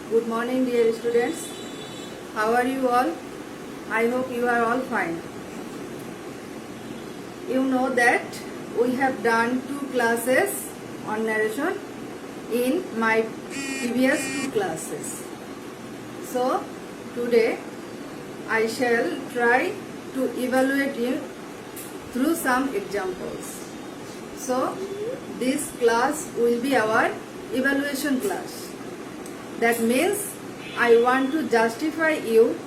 Good morning, dear students. How are you all? I hope you are all fine. You know that we have done 2 classes on narration in my previous 2 classes. So, today I shall try to evaluate you through some examples. So, this class will be our evaluation class. That means I want to justify you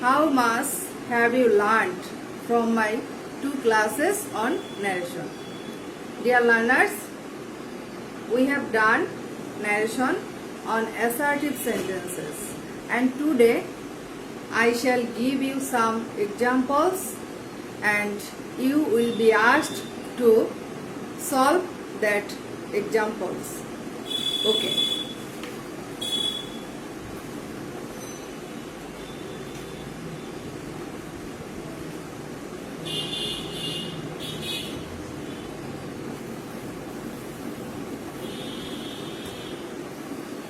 how much have you learned from my 2 classes on narration. Dear learners, we have done narration on assertive sentences, and today I shall give you some examples and you will be asked to solve that examples. Okay.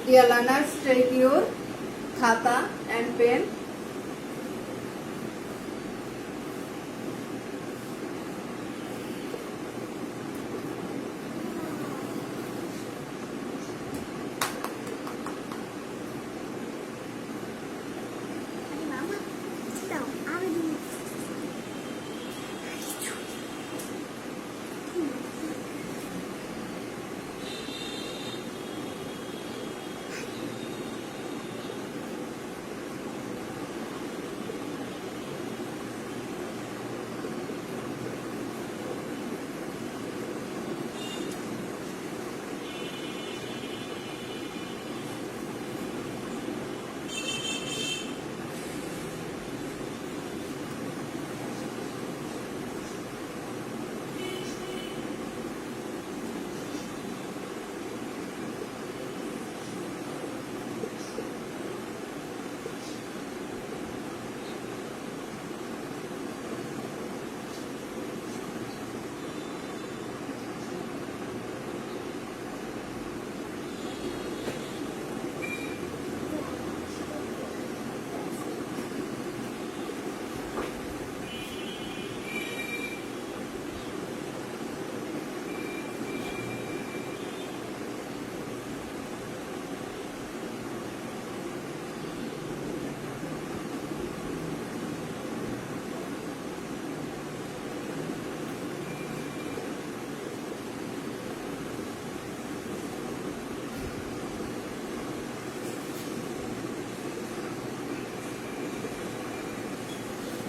Dear learners, take your khata and pen.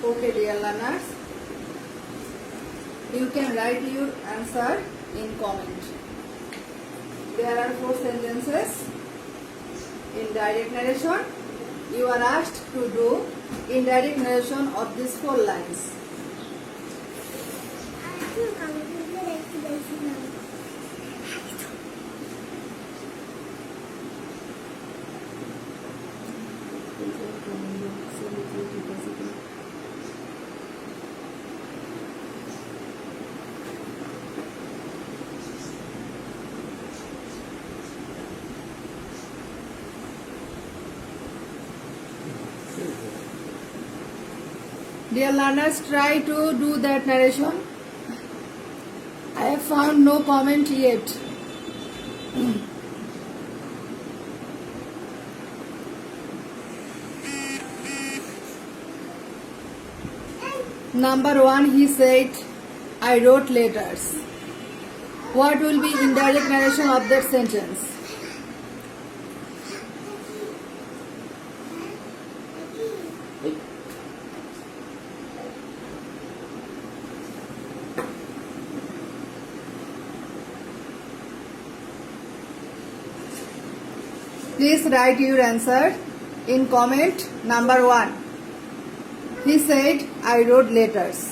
Okay, dear learners, you can write your answer in comment. There are 4 sentences in direct narration. You are asked to do indirect narration of these 4 lines. Dear learners, try to do that narration. I have found no comment yet. Number 1, he said, I wrote letters. What will be indirect narration of that sentence? Please write your answer in comment. Number 1. He said, I wrote letters.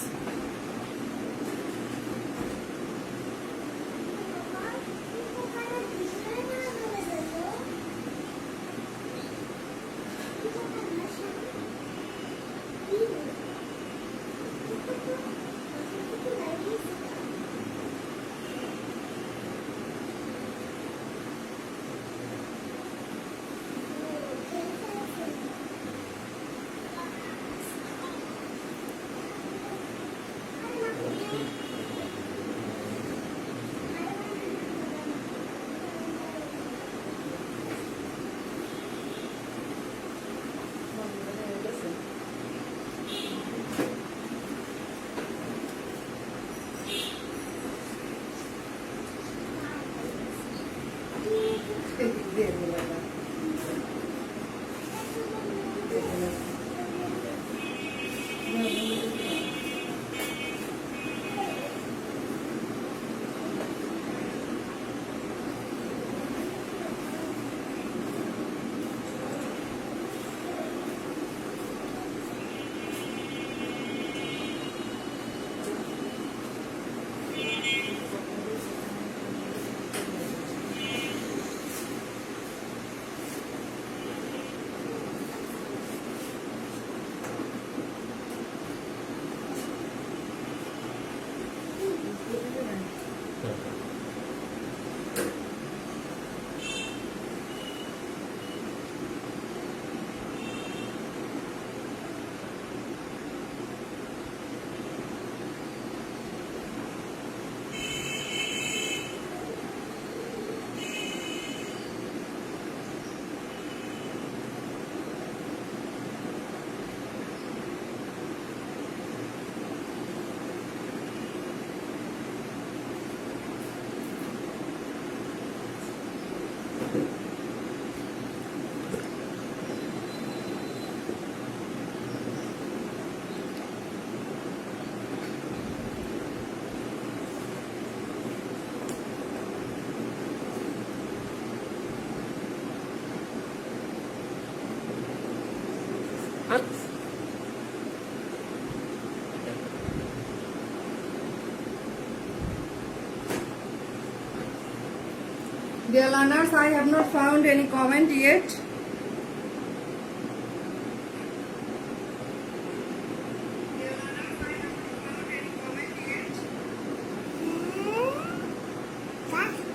Dear learners, I have not found any comment yet.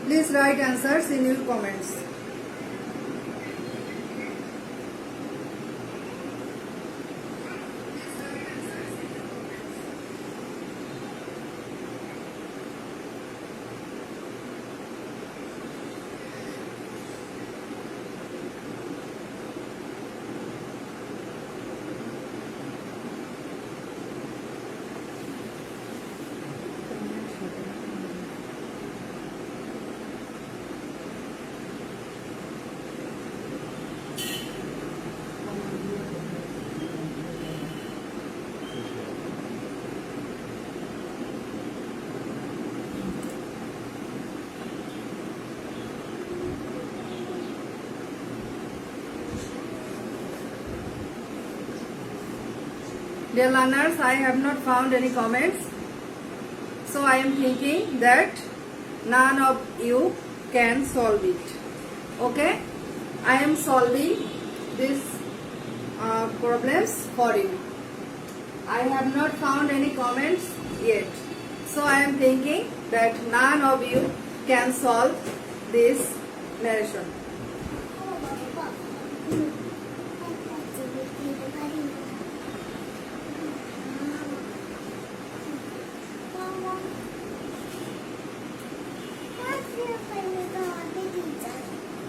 Please write answers in your comments. Dear learners, I have not found any comments. So I am thinking that none of you can solve it. Okay? I am solving these problems for you. I have not found any comments yet. So I am thinking that none of you can solve this narration.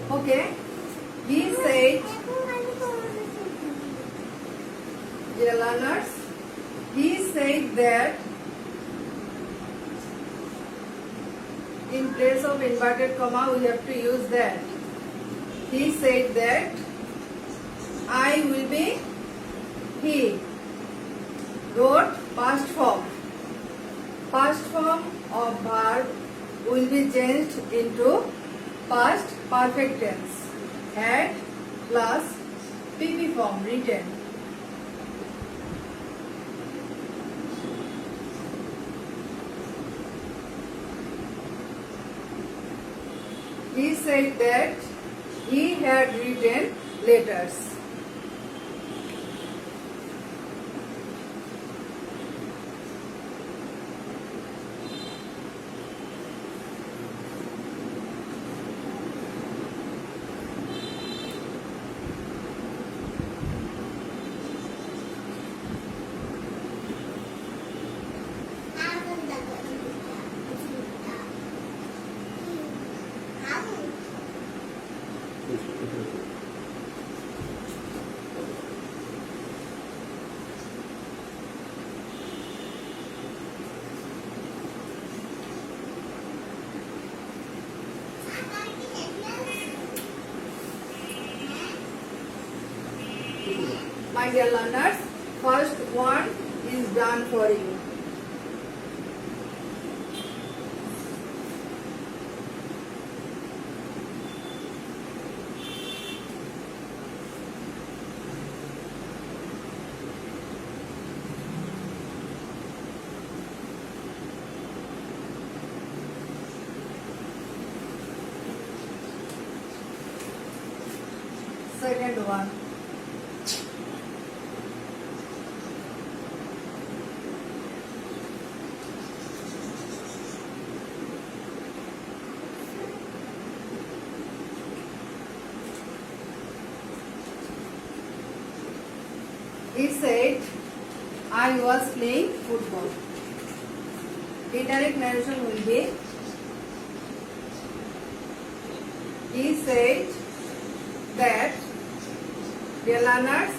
Okay, he said, dear learners, he said that in place of inverted comma we have to use that. He said that I will be he. Wrote past form. Past form of verb will be changed into past perfect tense. Had plus PP form written. He said that he had written letters. my dear learners, first one is done for you. Second one. He said, I was playing football. Indirect narration will be, he said that, dear learners,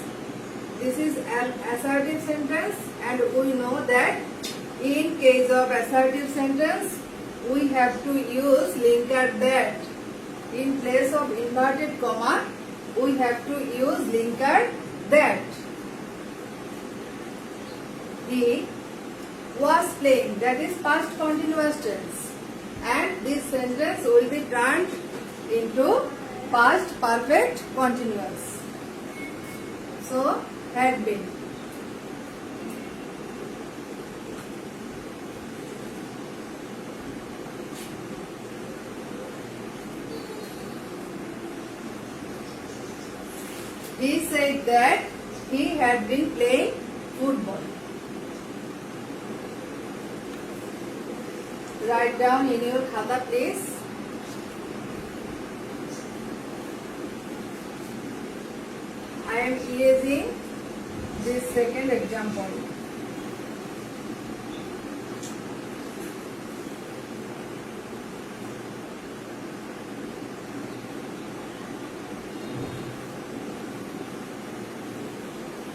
this is an assertive sentence, and we know that in case of assertive sentence, we have to use linker that. In place of inverted comma, we have to use linker that. He was playing, that is past continuous tense, and this sentence will be turned into past perfect continuous. So, had been. He said that he had been playing football. Write down in your khata, please. I am erasing this second example.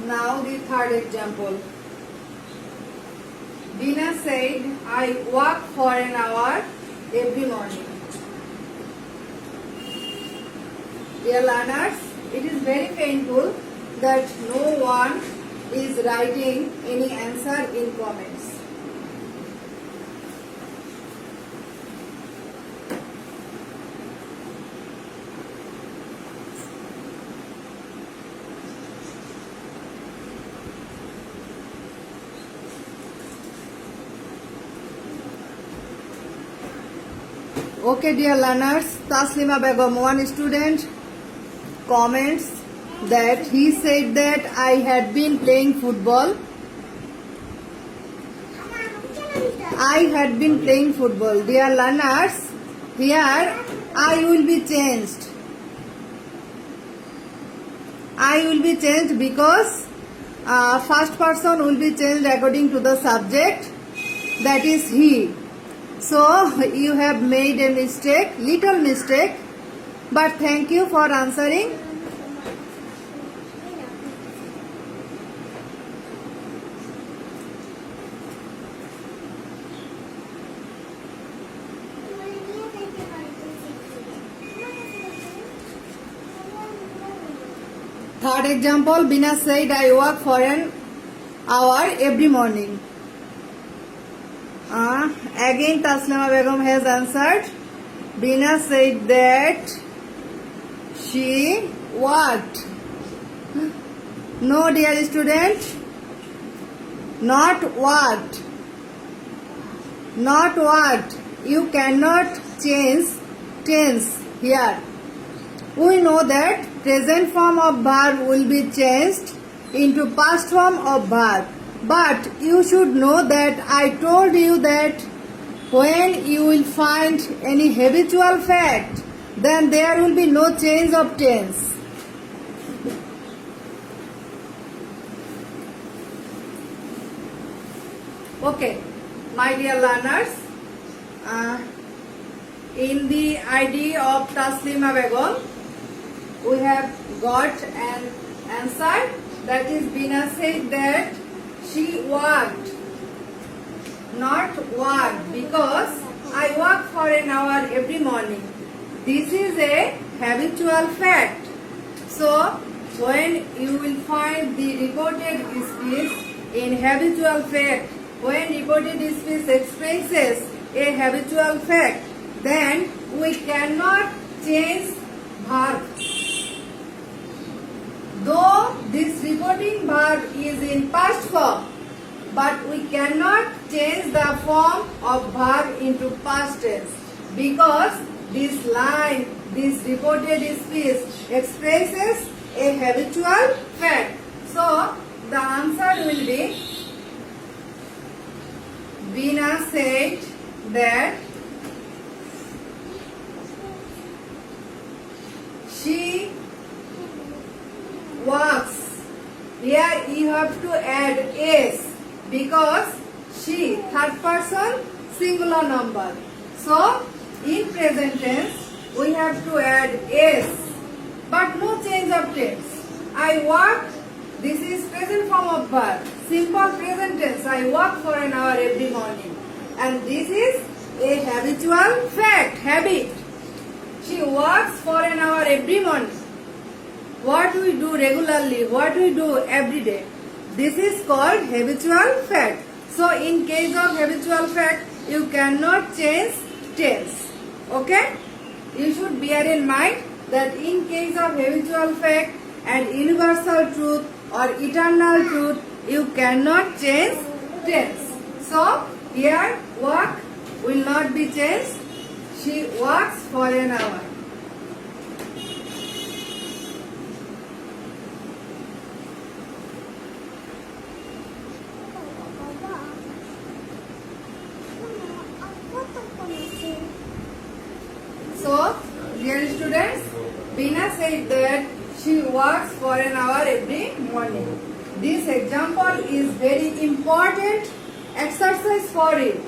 Now the third example. Dina said, I walk for an hour every morning. Dear learners, it is very painful that no one is writing any answer in comments. Okay, dear learners, Taslima Begum, one student, comments that he said that I had been playing football. I had been playing football. Dear learners, here I will be changed. I will be changed because first person will be changed according to the subject, that is he. So you have made a mistake, little mistake, but thank you for answering. Third example, Bina said, I work for an hour every morning. Again, Taslima Begum has answered. Bina said that she what? No, dear student. Not what. Not what. You cannot change tense here. We know that present form of verb will be changed into past form of verb. But you should know that I told you that when you will find any habitual fact, then there will be no change of tense. Okay, my dear learners, in the ID of Taslima Begum, we have got an answer, that is Bina said that she worked, not worked, because I work for an hour every morning. This is a habitual fact. So when you will find the reported speech in habitual fact, when reported speech expresses a habitual fact, then we cannot change verb. Though this reporting verb is in past form, but we cannot change the form of verb into past tense because this line, this reported speech expresses a habitual fact. So the answer will be, Veena said that she walks. Here you have to add s because she, third person singular number. So in present tense we have to add s, but no change of tense. I walk, this is present form of verb, simple present tense. I walk for an hour every morning, and this is a habitual fact, habit. She walks for an hour every morning. What we do regularly, what we do every day, this is called habitual fact. So in case of habitual fact, you cannot change tense. Okay? You should bear in mind that in case of habitual fact and universal truth or eternal truth, you cannot change tense. So here walk will not be changed. She walks for an hour. So, dear students, Veena said that she walks for an hour every morning. This example is very important exercise for you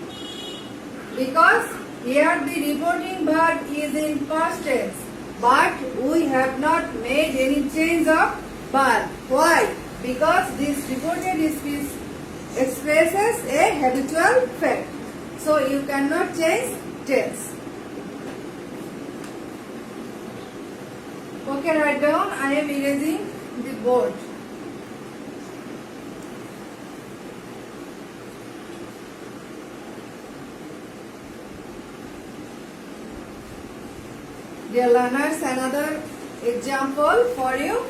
because here the reporting verb is in past tense, but we have not made any change of verb. Why? Because this reported speech expresses a habitual fact. So you cannot change tense. Okay, write down. I am erasing the board. Dear learners, another example for you.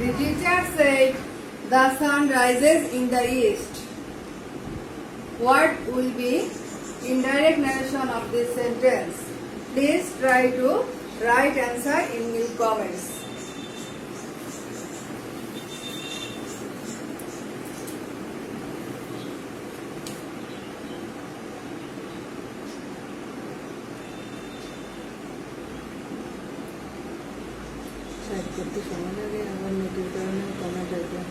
The teacher said, the sun rises in the east. What will be indirect narration of this sentence? Please try to write answer in the comments. করতে সময় লাগে আবার নতুন কারণে comment একদম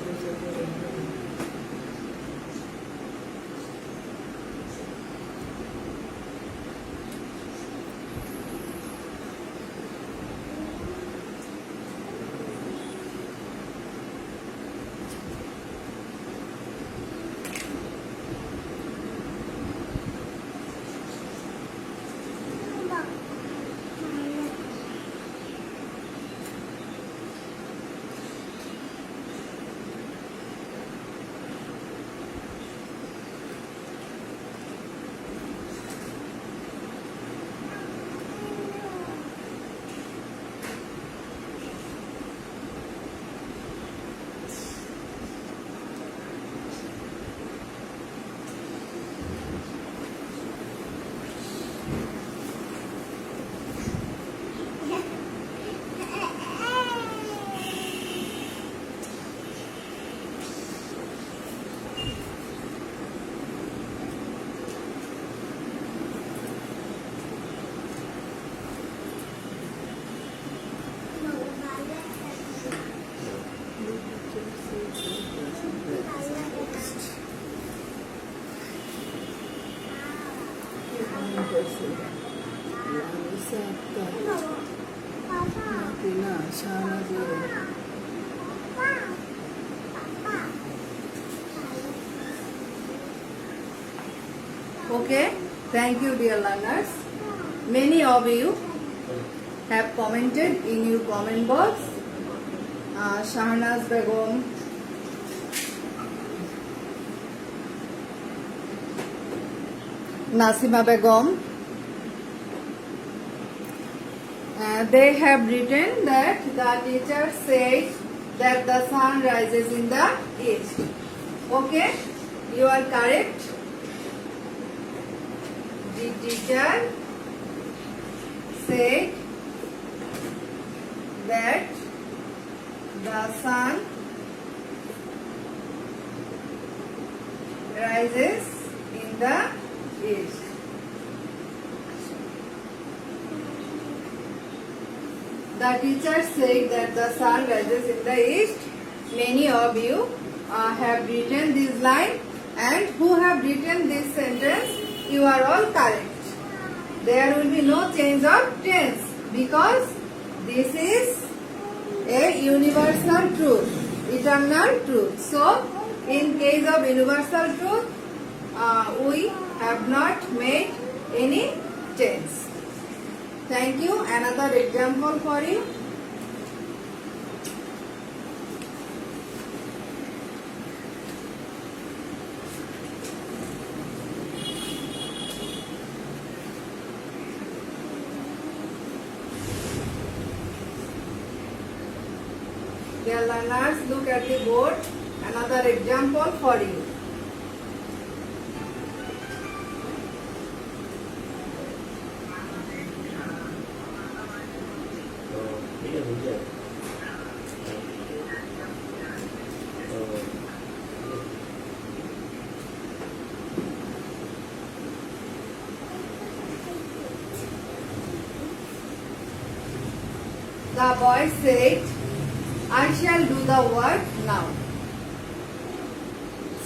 নাকি না শাহনাজের Okay, thank you dear learners. Many of you have commented in your comment box. Shahnaz Begum, Nasima Begum, they have written that the teacher said that the sun rises in the east. Okay, you are correct. The teacher said that the sun rises in the east. The teacher said that the sun rises in the east. Many of you have written this line, and who have written this sentence, you are all correct. There will be no change of tense because this is a universal truth, eternal truth. So, in case of universal truth, we have not made any change. Thank you. Another example for you. Dear learners, look at the board. Another example for you. The boy said, I shall do the work now.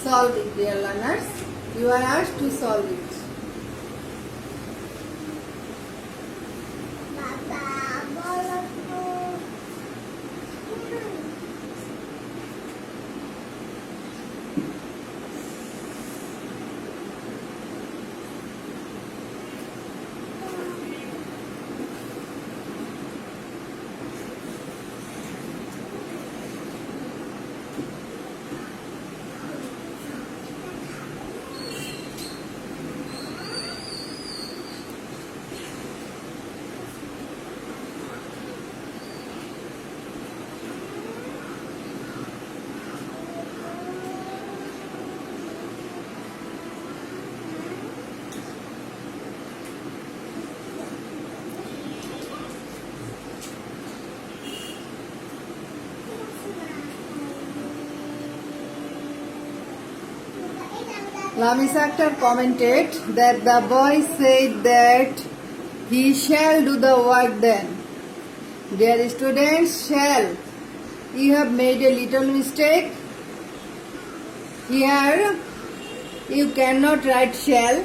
Solve it, dear learners. You are asked to solve it. Lamisa Akhtar commented that the boy said that he shall do the work then. Dear students, shall. You have made a little mistake. Here you cannot write shall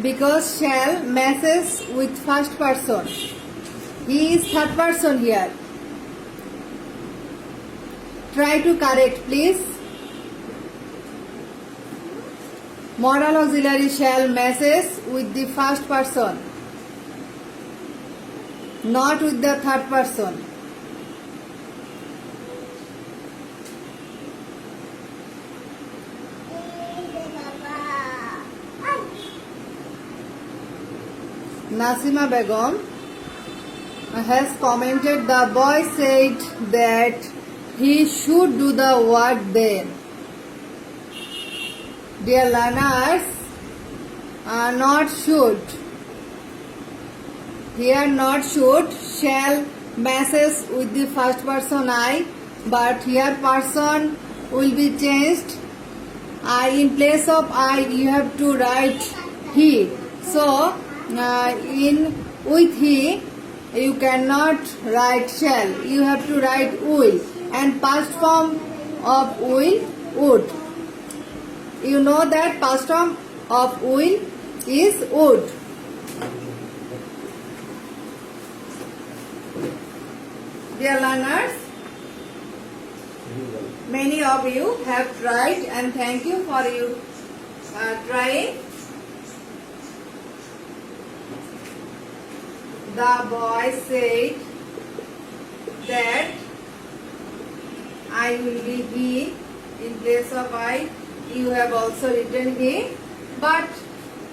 because shall matches with first person. He is third person here. Try to correct, please. Modal auxiliary shall matches with the first person, not with the third person. Nasima Begum has commented, the boy said that he should do the work then. Dear learners, not should. Here not should, shall matches with the first person I, but here person will be changed. In place of I, you have to write he. So, in with he, you cannot write shall. You have to write will. And past form of will, would. You know that past form of will is would. Dear learners, many of you have tried and thank you for you trying. The boy said that I will be he in place of I. You have also written he, but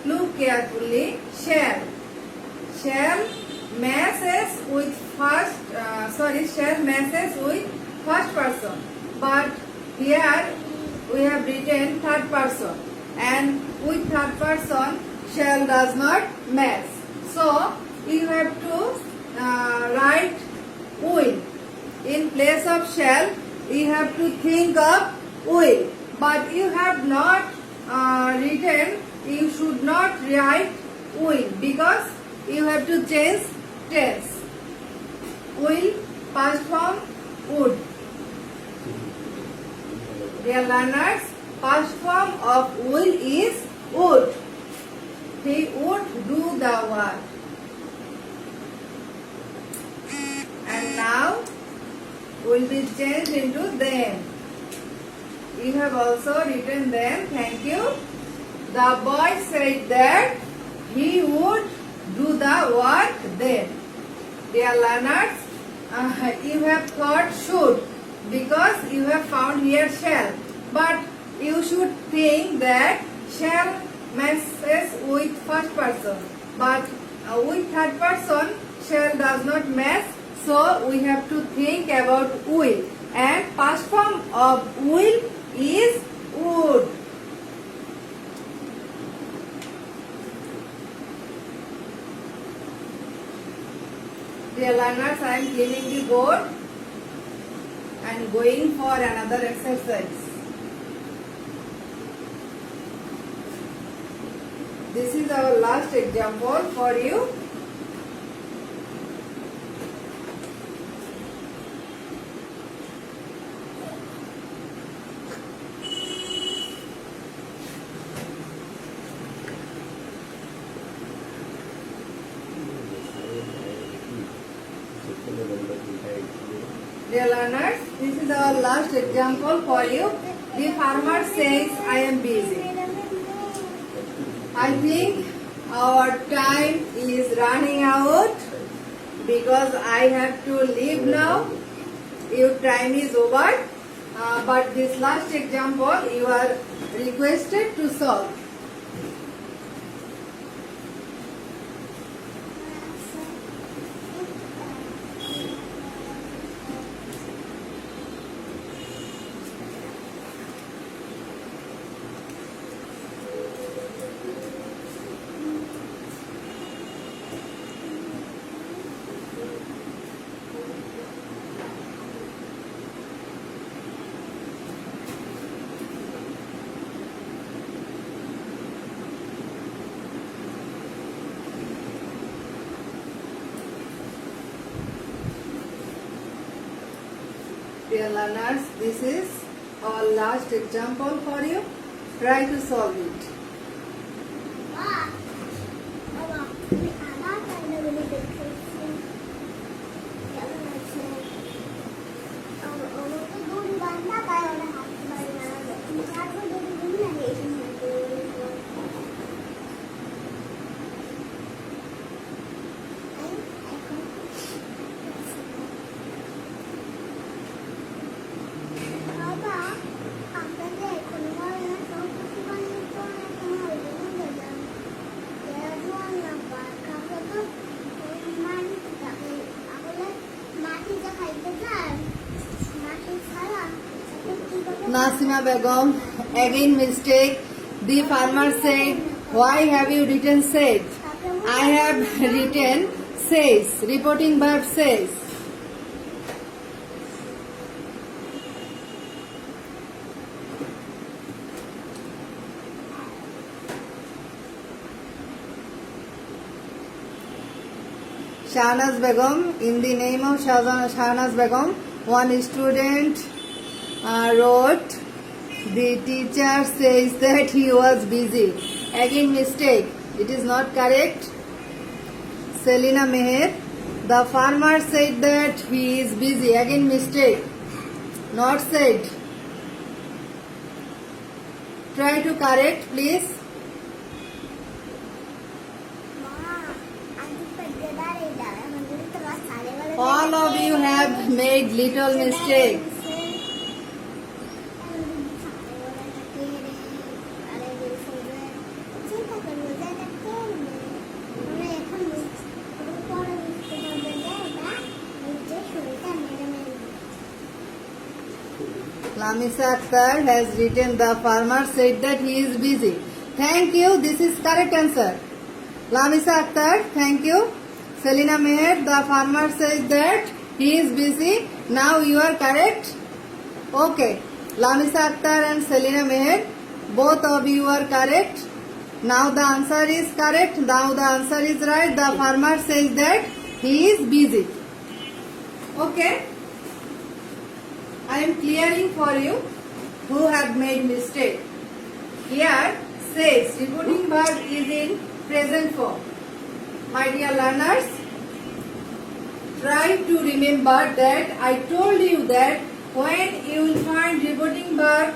look carefully. Shall matches with shall matches with first person, but here we have written third person, and with third person shall does not match. So you have to write will. In place of shall, you have to think of will. But you have not written, you should not write will because you have to change tense. Will, past form, would. Dear learners, past form of will is would. He would do the work. And now will be changed into them. You have also written them. Thank you. The boy said that he would do the work then. Dear learners, you have thought should because you have found here shall. But you should think that shall matches with first person. But with third person, shall does not match. So we have to think about will. And past form of will is would. Dear learners, I am cleaning the board and going for another exercise. This is our last example for you. Dear learners, this is our last example for you. The farmer says, I am busy. I think our time is running out because I have to leave now. Your time is over. But this last example you are requested to solve. Dear learners, this is our last example for you. Try to solve it. Nasima Begum, again mistake. The farmer said, why have you written said? I have written says, reporting verb says. Shahnaz Begum, in the name of Shahnaz Begum, one student wrote, the teacher says that he was busy. Again mistake, it is not correct. Selina Meher, The farmer said that he is busy. Again mistake. Not said. Try to correct, please. All of you have made little mistake. Lamisa Akhtar has written, the farmer said that he is busy. Thank you. This is correct answer. Lamisa Akhtar, thank you. Selina Meher, the farmer says that he is busy. Now you are correct. Okay. Lamisa Akhtar and Selina Meher, both of you are correct. Now the answer is correct. Now the answer is right. The farmer says that he is busy. Okay. I am clearing for you who have made mistake. Here says reporting verb is in present form. My dear learners, try to remember that I told you that when you will find reporting verb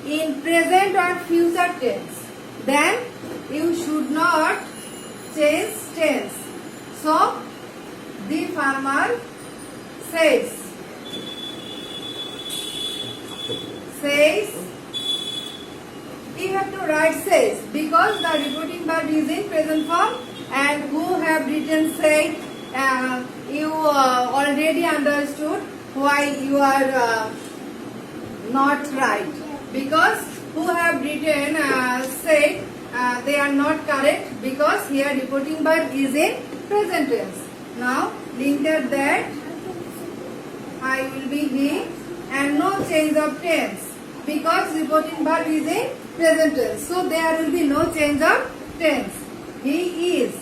in present or future tense, then you should not change tense. So, the farmer says, you have to write says because the reporting verb is in present form, and who have written said, you already understood why you are not right, because who have written said they are not correct because here reporting verb is in present tense. Now linked that I will be he and no change of tense because reporting verb is in present tense. So there will be no change of tense. He is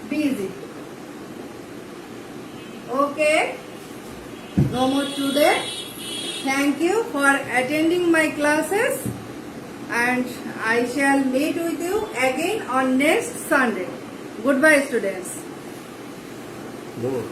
busy. Okay. No more today. Thank you for attending my classes, and I shall meet with you again on next Sunday. Goodbye, students. No.